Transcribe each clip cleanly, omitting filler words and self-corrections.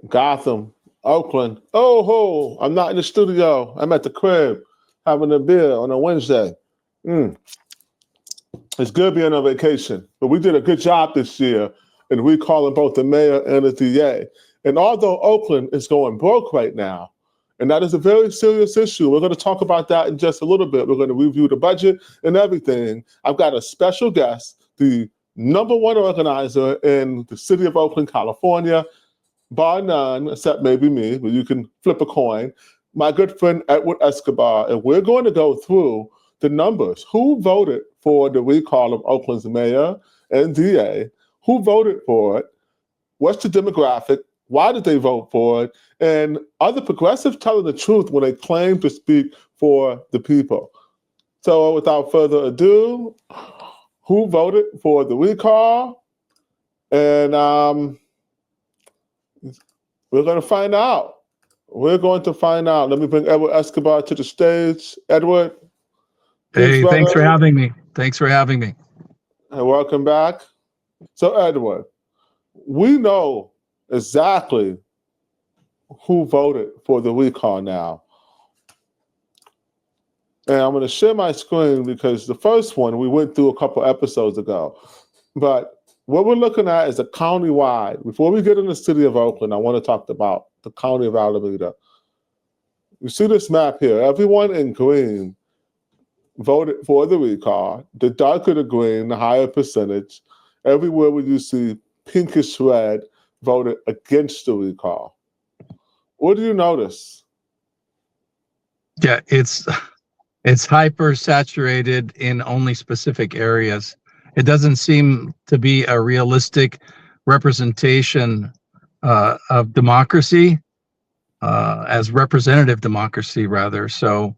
Gotham, Oakland. Oh ho! I'm not in the studio. I'm at the crib having a beer on a Wednesday. It's good being on vacation, but we did a good job this year, and we calling both the mayor and the DA. And although Oakland is going broke right now, and that is a very serious issue, we're going to talk about that in just a little bit. We're going to review the budget and everything. I've got a special guest, the #1 organizer in the city of Oakland, California, bar none, except maybe me, but you can flip a coin, my good friend Edward Escobar, and we're going to go through the numbers. Who voted for the recall of Oakland's mayor and DA? Who voted for it? What's the demographic? Why did they vote for it? And are the progressives telling the truth when they claim to speak for the people? So without further ado, who voted for the recall? And we're going to find out. We're going to find out. Let me bring Edward Escobar to the stage. Edward. Hey, thanks for having me. Thanks for having me. And welcome back. So, Edward, we know exactly who voted for the recall now. And I'm going to share my screen because the first one we went through a couple episodes ago. But what we're looking at is a county-wide. Before we get in the city of Oakland, I want to talk about the county of Alameda. You see this map here. Everyone in green voted for the recall. The darker the green, the higher percentage. Everywhere where you see pinkish red voted against the recall. What do you notice? Yeah, it's hyper saturated in only specific areas. It doesn't seem to be a realistic representation of democracy, as representative democracy, rather. So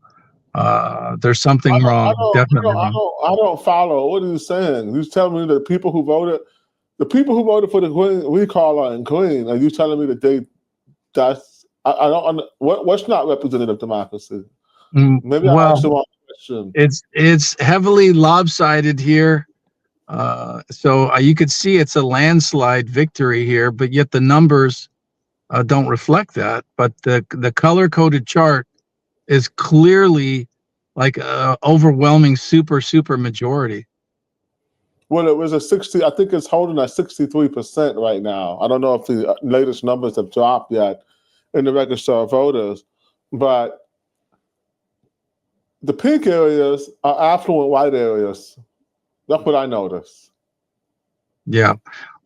there's something wrong. Definitely wrong. I don't follow. What are you saying? You telling me that the people who voted for the green recall are in green? Are you telling me that I don't. What's not representative democracy? Maybe I asked the wrong question. It's heavily lopsided here. So you could see it's a landslide victory here, but yet the numbers don't reflect that. But the color-coded chart is clearly like an overwhelming super majority. Well, it was a 60. I think it's holding at 63% right now. I don't know if the latest numbers have dropped yet in the register of voters, but the pink areas are affluent white areas. That's what I noticed. Yeah.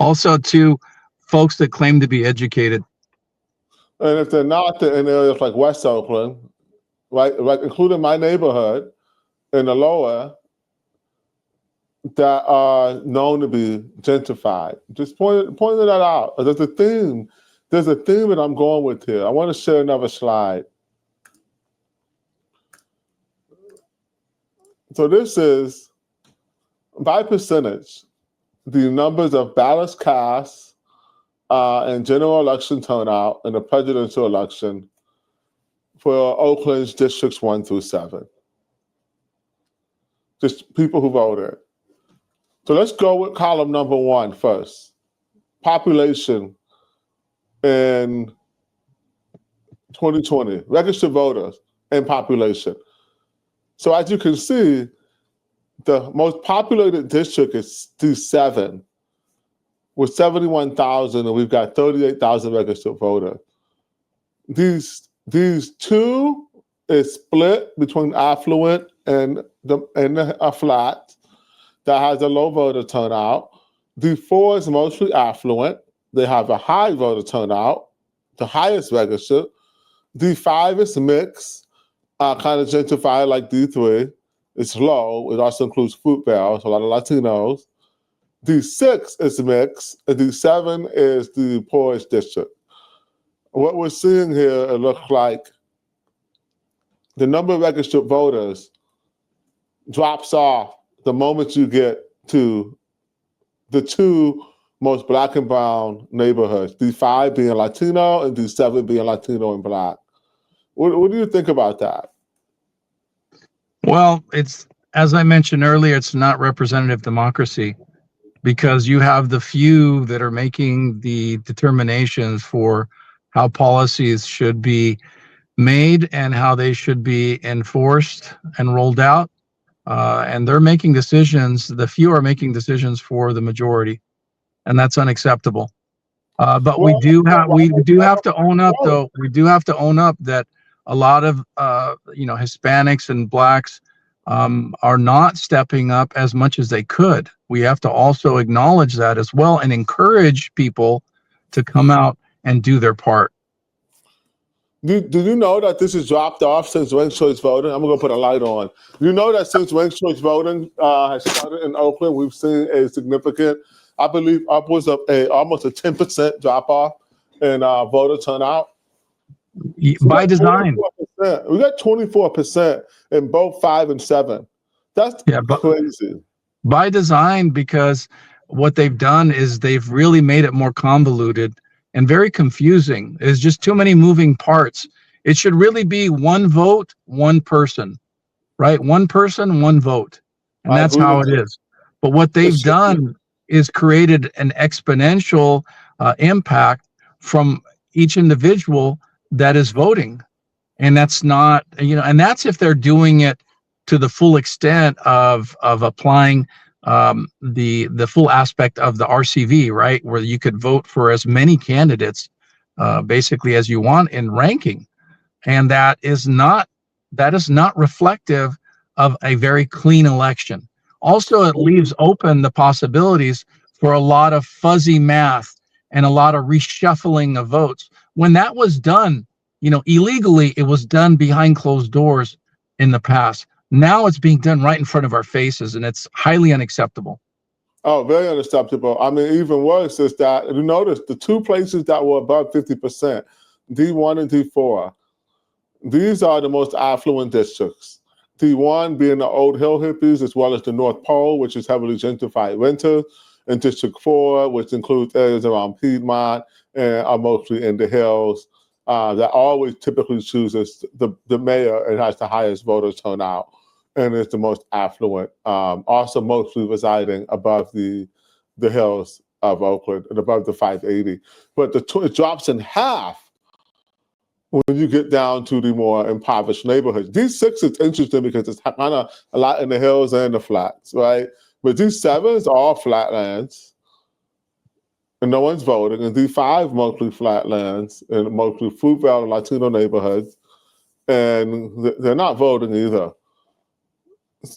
Also, too, folks that claim to be educated. And if they're not, they're in areas like West Oakland, right, including my neighborhood in the lower, that are known to be gentrified. Just pointing that out. There's a theme that I'm going with here. I want to share another slide. So this is, by percentage, the numbers of ballots cast and general election turnout in the presidential election for Oakland's districts 1 through 7. Just people who voted. So let's go with column number 1 first. Population in 2020, registered voters and population. So as you can see, the most populated district is D7 with 71,000, and we've got 38,000 registered voters. These two is split between affluent and a flat that has a low voter turnout. D4 is mostly affluent. They have a high voter turnout, the highest registered. D5 is mixed, kind of gentrified like D3. It's low. It also includes Fruitvale, so a lot of Latinos. D6 is mixed, and D7 is the poorest district. What we're seeing here, it looks like the number of registered voters drops off the moment you get to the two most Black and brown neighborhoods, D5 being Latino and D7 being Latino and Black. What do you think about that? Well, it's, as I mentioned earlier, it's not representative democracy because you have the few that are making the determinations for how policies should be made and how they should be enforced and rolled out. And they're making decisions. The few are making decisions for the majority, and that's unacceptable. But we Well, do have well, to own up, though. We do have to own up that a lot of Hispanics and blacks are not stepping up as much as they could. We have to also acknowledge that as well and encourage people to come out and do their part. do you know that this has dropped off since ranked choice voting? I'm going to put a light on. Do you know that since ranked choice voting has started in Oakland, we've seen a significant, I believe, upwards of almost a 10% drop off in voter turnout? So By design. We got 24% in both 5 and 7. That's crazy. By design, because what they've done is they've really made it more convoluted and very confusing. There's just too many moving parts. It should really be one vote, one person, right? One person, one vote. And that's how it is. But what they've done is created an exponential impact from each individual that is voting. And that's not, and that's if they're doing it to the full extent of applying the full aspect of the RCV, right, where you could vote for as many candidates basically as you want in ranking, and that is not reflective of a very clean election. Also, it leaves open the possibilities for a lot of fuzzy math and a lot of reshuffling of votes. When that was done, illegally, it was done behind closed doors in the past. Now it's being done right in front of our faces, and it's highly unacceptable. Oh, very unacceptable. I mean, even worse is that, you notice the two places that were above 50%, D1 and D4, these are the most affluent districts. D1 being the Old Hill hippies, as well as the North Pole, which is heavily gentrified renters, and District 4, which includes areas around Piedmont and are mostly in the hills, that always typically chooses the mayor and has the highest voter turnout and is the most affluent, also mostly residing above the hills of Oakland and above the 580. But it drops in half when you get down to the more impoverished neighborhoods. D6 is interesting because it's kind of a lot in the hills and the flats, right? But D7 is all flatlands, and no one's voting. And D5 mostly flatlands and mostly Fruitvale and Latino neighborhoods, and they're not voting either.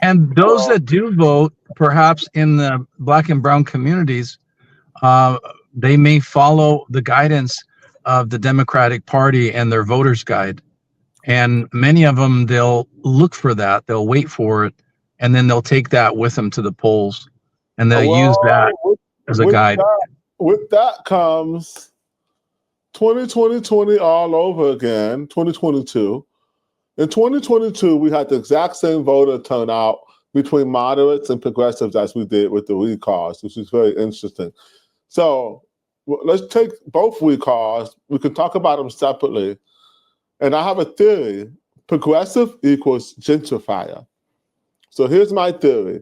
And those that do vote, perhaps in the Black and brown communities, they may follow the guidance of the Democratic Party and their voters guide. And many of them, they'll look for that, they'll wait for it, and then they'll take that with them to the polls, and they'll use that as a guide. With that comes 2020 all over again, 2022. In 2022, we had the exact same voter turnout between moderates and progressives as we did with the recalls, which is very interesting. So let's take both recalls. We can talk about them separately. And I have a theory. Progressive equals gentrifier. So here's my theory.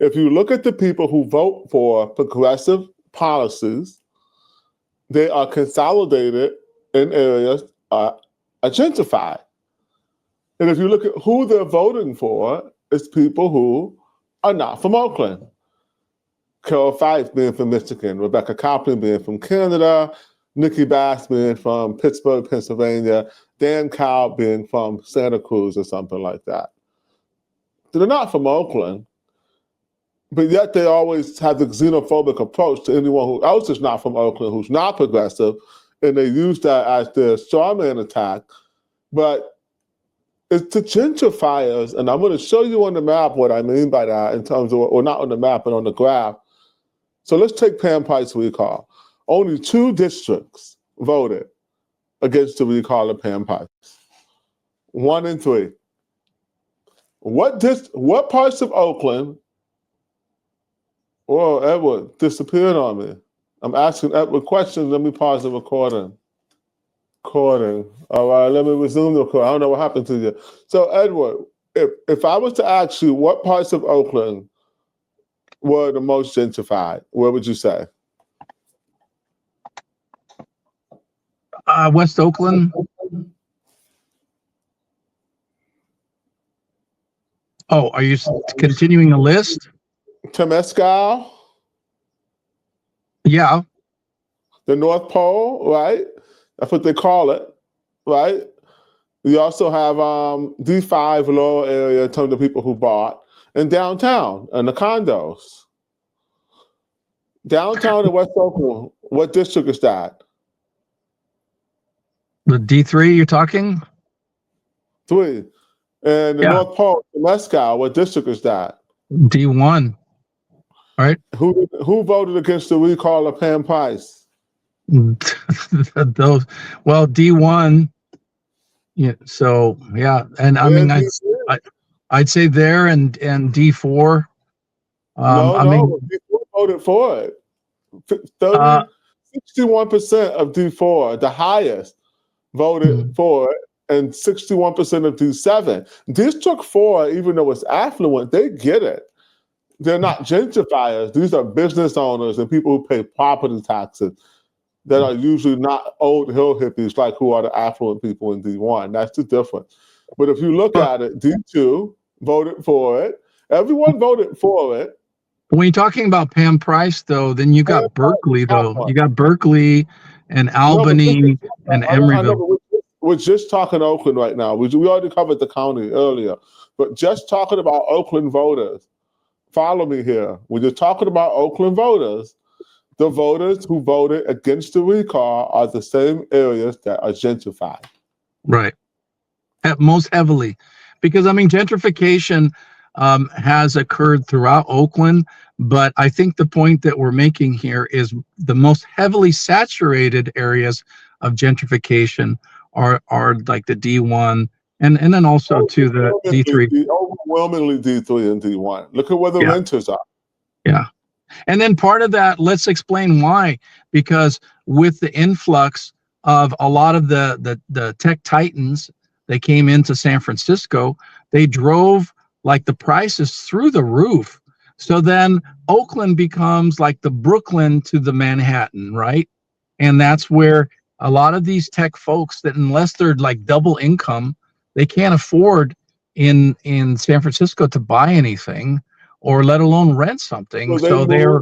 If you look at the people who vote for progressive policies, they are consolidated in areas are gentrified. And if you look at who they're voting for, it's people who are not from Oakland. Carol Fife being from Michigan, Rebecca Copley being from Canada, Nikki Bass being from Pittsburgh, Pennsylvania, Dan Cow being from Santa Cruz or something like that. They're not from Oakland, but yet they always have the xenophobic approach to anyone who else is not from Oakland, who's not progressive, and they use that as their straw man attack. But it's the gentrifiers, and I'm going to show you on the map what I mean by that in terms of, or not on the map, but on the graph. So let's take Pam Price recall. Only 2 districts voted against the recall of Pam Price. 1 and 3. What parts of Oakland? Whoa, Edward disappeared on me. I'm asking Edward questions. Let me pause the recording. All right, let me resume the recording. I don't know what happened to you. So, Edward, if I was to ask you what parts of Oakland were the most gentrified, what would you say? West Oakland. Oh, are you continuing the list? Temescal, Yeah. the North Pole, right? That's what they call it, right? We also have D5 lower area in terms of people who bought, and downtown and the condos. Downtown in West Oakland, what district is that? The D3 you're talking? 3. And the Yeah. North Pole, Temescal, what district is that? D1. Right. Who voted against the recall of Pam Price? Those, well, D1. Yeah. So yeah, and I mean, I'd say there and D4. No, I mean, D4 voted for it. 61% of D4, the highest, voted for it, and 61% of D7. District 4, even though it's affluent, they get it. They're not gentrifiers. These are business owners and people who pay property taxes that are usually not old hill hippies like who are the affluent people in D1. That's the difference. But if you look at it, D2 voted for it. Everyone voted for it. When you're talking about Pam Price, though, then you got Berkeley, though. You got Berkeley and Albany and Emeryville. We're just talking Oakland right now. We already covered the county earlier, but just talking about Oakland voters. Follow me here. When you're talking about Oakland voters, the voters who voted against the recall are the same areas that are gentrified. Right. Most heavily. Because, I mean, gentrification has occurred throughout Oakland, but I think the point that we're making here is the most heavily saturated areas of gentrification are like the D1 and then also to the D3. Overwhelmingly D3 and D1. Look at where the renters are. Yeah. And then part of that, let's explain why. Because with the influx of a lot of the tech titans that came into San Francisco, they drove like the prices through the roof. So then Oakland becomes like the Brooklyn to the Manhattan, right? And that's where a lot of these tech folks that unless they're like double income, they can't afford in San Francisco to buy anything or let alone rent something. So they're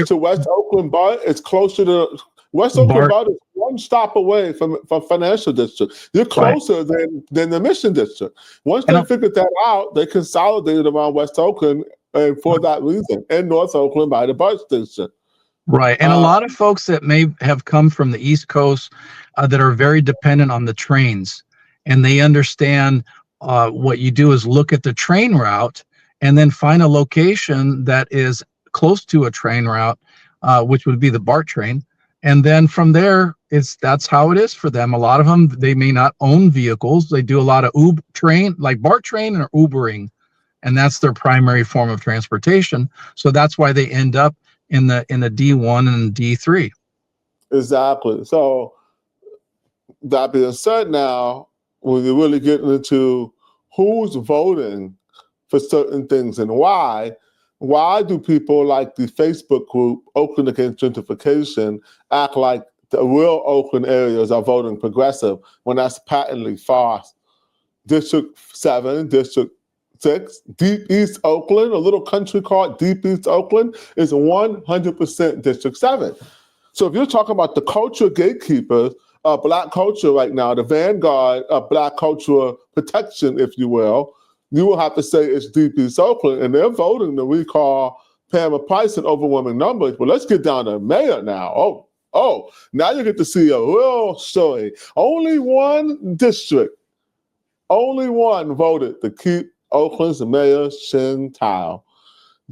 to West Oakland, but it's closer to West Oakland. But is one stop away from financial district. You're closer than the Mission District. Once they figured that out, they consolidated around West Oakland, and for that reason, and North Oakland by the bus district. Right, and a lot of folks that may have come from the East Coast that are very dependent on the trains, and they understand what you do is look at the train route and then find a location that is close to a train route, which would be the BART train. And then from there, that's how it is for them. A lot of them, they may not own vehicles. They do a lot of train, like BART train or Ubering, and that's their primary form of transportation. So that's why they end up in the D1 and D3. Exactly. So that being said, now when you're really getting into who's voting for certain things and why do people like the Facebook group Oakland Against Gentrification act like the real Oakland areas are voting progressive when that's patently false? District 7, District 6, Deep East Oakland, a little country called Deep East Oakland, is 100% District 7. So if you're talking about the culture gatekeepers, Black culture right now, the vanguard of Black cultural protection, if you will have to say it's Deep East Oakland, and they're voting to recall Pam Price in overwhelming numbers. But let's get down to mayor now. Oh, now you get to see a real story. Only one district, only one voted to keep Oakland's mayor Sheng Thao.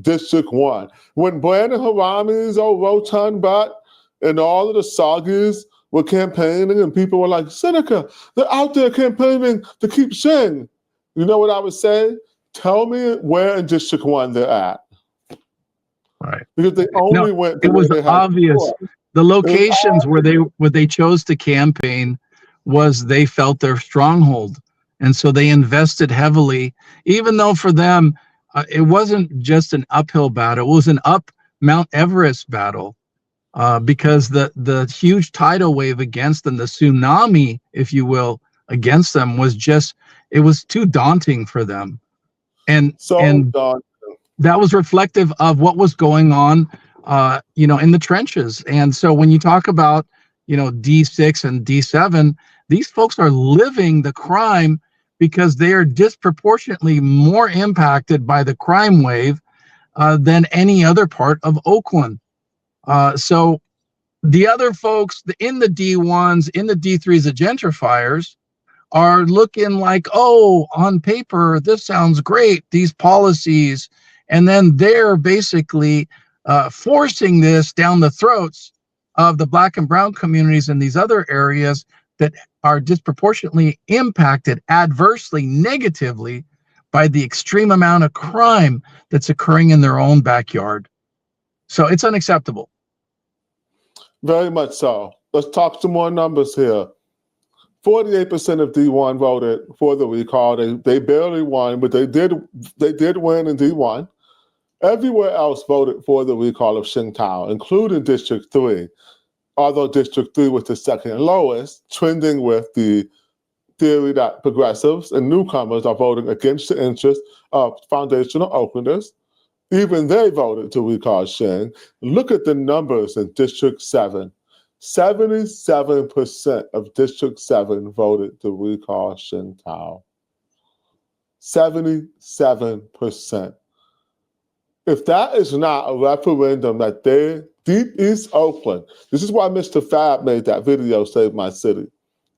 District 1. When Brandon Harami's old rotund butt and all of the soggies were campaigning and people were like, Seneca, they're out there campaigning to keep Sheng. You know what I would say? Tell me where in District 1 they're at. Right. Because they only went to it was obvious. The locations where they chose to campaign was they felt their stronghold. And so they invested heavily, even though for them, it wasn't just an uphill battle. It was an up Mount Everest battle because the huge tidal wave against them, the tsunami, if you will, against them was just, it was too daunting for them. And So, and Don, that was reflective of what was going on, in the trenches. And so when you talk about, D6 and D7, these folks are living the crime because they are disproportionately more impacted by the crime wave than any other part of Oakland. So the other folks in the D1s, in the D3s, the gentrifiers, are looking like, oh, on paper, this sounds great, these policies. And then they're basically forcing this down the throats of the Black and brown communities in these other areas that are disproportionately impacted adversely, negatively, by the extreme amount of crime that's occurring in their own backyard. So it's unacceptable. very much so. Let's talk some more numbers here. 48% of D1 voted for the recall. They barely won, but they did win in D1. Everywhere else voted for the recall of Sheng Thao, including District 3, although District 3 was the second lowest, trending with the theory that progressives and newcomers are voting against the interests of foundational Oaklanders. Even they voted to recall Sheng. Look at the numbers in District 7. 77% of District 7 voted to recall Sheng Thao. 77%. If that is not a referendum that Deep East Oakland, this is why Mr. Fab made that video, Save My City.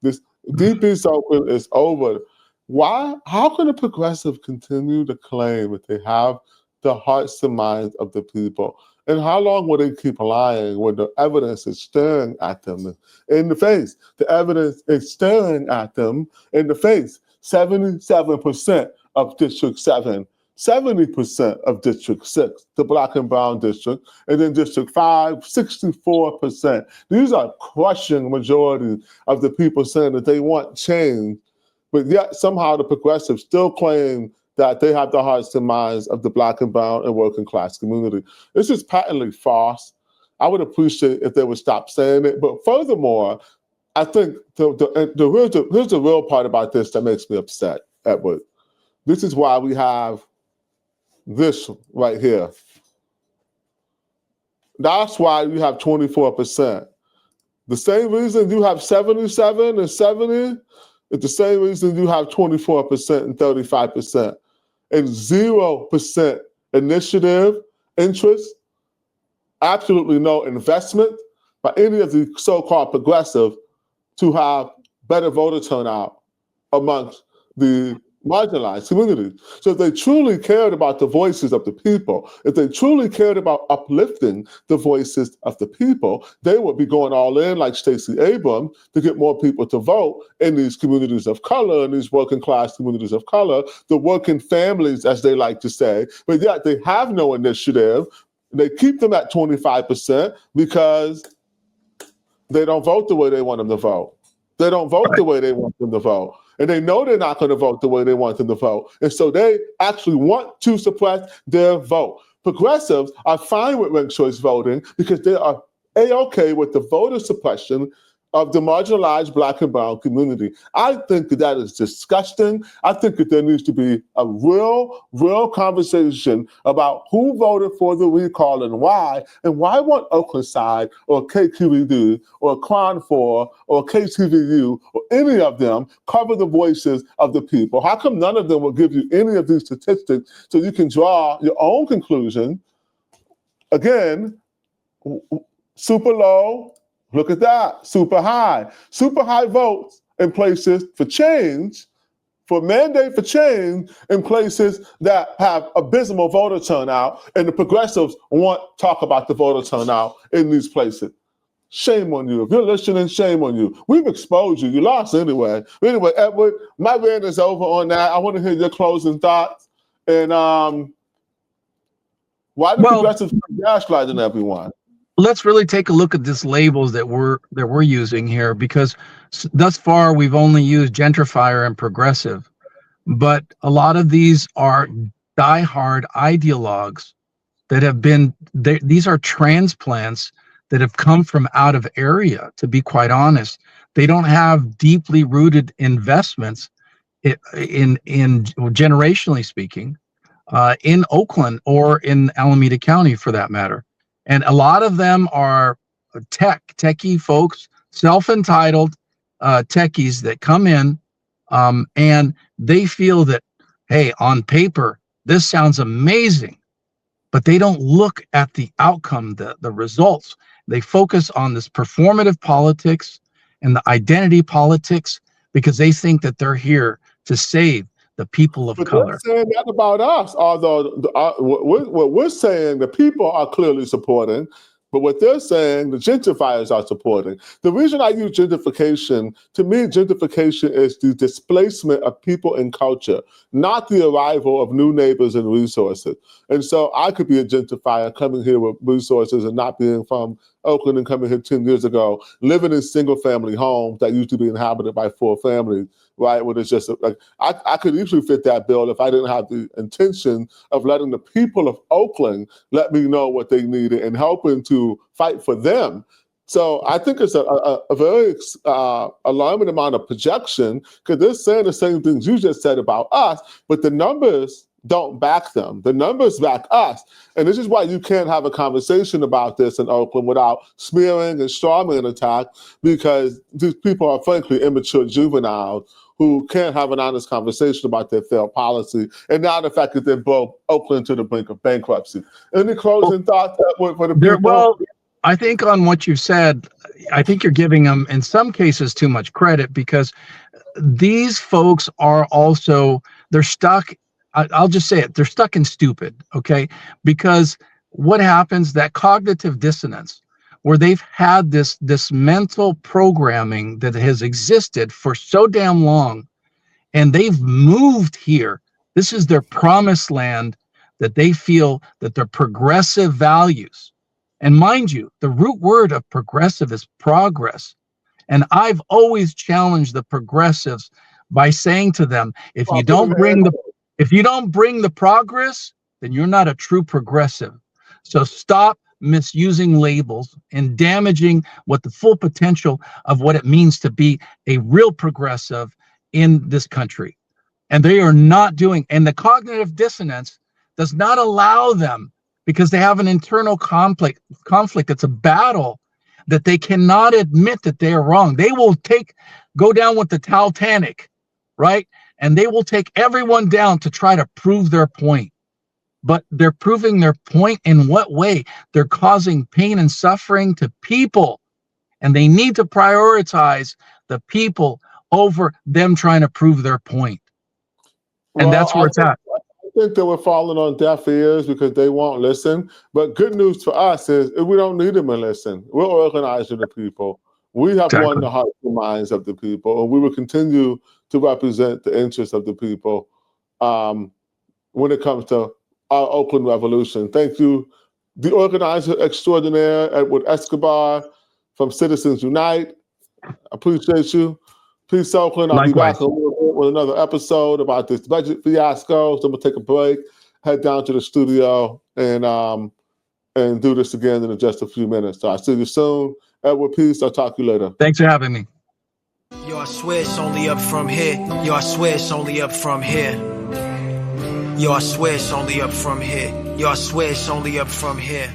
This Deep East Oakland is over. Why? How can a progressive continue to claim that they have the hearts and minds of the people? And how long will they keep lying when the evidence is staring at them in the face? The evidence is staring at them in the face. 77% of District 7, 70% of District 6, the Black and brown district, and then District 5, 64%. These are crushing majority of the people saying that they want change, but yet somehow the progressives still claim that they have the hearts and minds of the Black and brown and working class community. This is patently false. I would appreciate if they would stop saying it. But furthermore, I think here's the real part about this that makes me upset, Edward. This is why we have this right here. That's why you have 24%. The same reason you have 77 and 70 is the same reason you have 24% and 35%. And 0% initiative, interest, absolutely no investment by any of the so-called progressive to have better voter turnout amongst the marginalized communities. So if they truly cared about the voices of the people, if they truly cared about uplifting the voices of the people, they would be going all in like Stacey Abrams to get more people to vote in these communities of color, in these working class communities of color, the working families, as they like to say, but yet they have no initiative. They keep them at 25% because they don't vote the way they want them to vote. They don't vote the way they want them to vote. And they know they're not going to vote the way they want them to vote. And so they actually want to suppress their vote. Progressives are fine with ranked choice voting because they are A-OK with the voter suppression of the marginalized Black and brown community. I think that is disgusting. I think that there needs to be a real conversation about who voted for the recall and why won't Oakland Side or KQED or Crown 4 or KTVU or any of them cover the voices of the people? How come none of them will give you any of these statistics so you can draw your own conclusion? Again, super low. Look at that, super high. Super high votes in places for change, for mandate for change in places that have abysmal voter turnout, and the progressives won't talk about the voter turnout in these places. Shame on you. If you're listening, shame on you. We've exposed you. You lost anyway. Anyway, Edward, my rant is over on that. I want to hear your closing thoughts. And why do progressives gaslighting everyone? Let's really take a look at these labels that we're using here, because thus far we've only used gentrifier and progressive, but a lot of these are diehard ideologues that have been these are transplants that have come from out of area, to be quite honest. They don't have deeply rooted investments in generationally speaking, in Oakland or in Alameda County for that matter. And a lot of them are techie folks, self-entitled techies that come in, and they feel that, hey, on paper, this sounds amazing, but they don't look at the outcome, the results. They focus on this performative politics and the identity politics because they think that they're here to save the people of color. They're saying that about us, although what we're saying, the people are clearly supporting, but what they're saying, the gentrifiers are supporting. The reason I use gentrification, to me, gentrification is the displacement of people and culture, not the arrival of new neighbors and resources. And so I could be a gentrifier coming here with resources and not being from Oakland and coming here 10 years ago, living in single family homes that used to be inhabited by 4 families, right? Where it's just like, I could easily fit that bill if I didn't have the intention of letting the people of Oakland let me know what they needed and helping to fight for them. So I think it's a very alarming amount of projection because they're saying the same things you just said about us, but the numbers don't back them. The numbers back us. And this is why you can't have a conversation about this in Oakland without smearing and strawman attack, because these people are frankly immature juveniles who can't have an honest conversation about their failed policy. And now the fact that they brought Oakland to the brink of bankruptcy. Any closing thoughts for the people? Well, I think on what you've said, I think you're giving them, in some cases, too much credit because these folks are also, they're stuck. I'll just say it. They're stuck in stupid, okay? Because what happens, that cognitive dissonance, where they've had this mental programming that has existed for so damn long, and they've moved here. This is their promised land, that they feel that their progressive values, and mind you, the root word of progressive is progress. And I've always challenged the progressives by saying to them, if you don't bring the progress, then you're not a true progressive. So stop misusing labels and damaging what the full potential of what it means to be a real progressive in this country. And they are not doing, and the cognitive dissonance does not allow them, because they have an internal conflict. It's a battle that they cannot admit that they are wrong. They will go down with the Titanic, right? And they will take everyone down to try to prove their point. But they're proving their point in what way? They're causing pain and suffering to people. And they need to prioritize the people over them trying to prove their point. And that's where it's at. I think that we're falling on deaf ears because they won't listen. But good news for us is we don't need them to listen. We're organizing the people. We have won the hearts and minds of the people, and we will continue to represent the interests of the people when it comes to our Oakland revolution. Thank you, the organizer extraordinaire, Edward Escobar from Citizens Unite. Appreciate you. Peace, Oakland. I'll be back with another episode about this budget fiasco. So I'm gonna take a break, head down to the studio, and do this again in just a few minutes. So I'll see you soon. Edward, peace. I'll talk to you later. Thanks for having me. Yo, I swear it's only up from here. Yo, I swear it's only up from here. Yo, I swear it's only up from here. Yo, I swear it's only up from here.